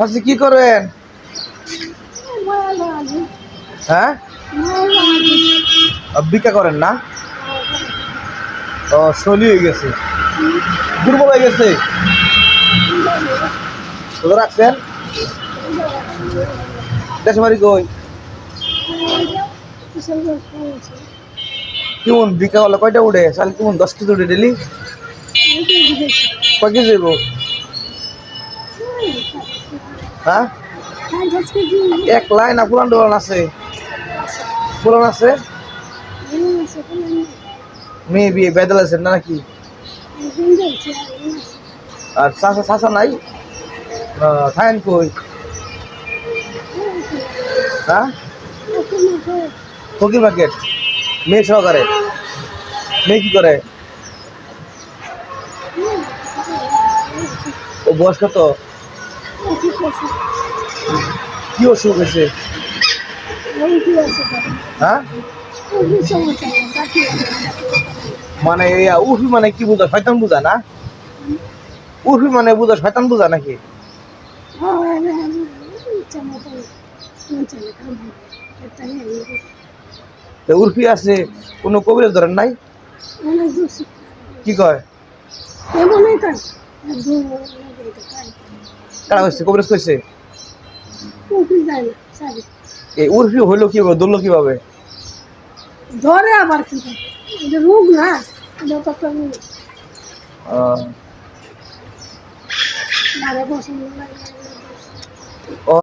চাচি কি করেন? হ্যাঁ, ভিক্ষা করেন না? ও, শলি হয়ে গেছে, দুর্বল হয়ে গেছে। রোজা রাখছেন? দেশ বাড়ি কই? কেমন ভিক্ষা করলে কয়টা উঠে? চাল কেমন 10 কেজি উঠে ডেলি? কয় কেজি হইব? হ্যাঁ, এক লাইন না পুরান ডোলান আছে? পুরান আছে, মেয়ে বিয়ে বেদাল আছে না নাকি? আর চাষা চাষা নাই? থাকেন কই? হ্যাঁ, ফকির মার্কেট। মেয়ে সহকারে? মেয়ে কি করে? ও বয়স কত? কি অসুখ হয়েছে? হ্যাঁ, মানে উর্ফি মানে কি বুঝা? শয়তান বুঝা না? উর্ফি মানে বুঝা শয়তান বুঝা নাকি? উর্ফি আছে, কোনো কবিরাজ ধরেন নাই? কি কয়? কারা হয়েছে? কবিরাজ কইছে? এই উর্ফি হইলো কিভাবে, ধরলো কিভাবে? ধরে আবার কি রোগ না, ও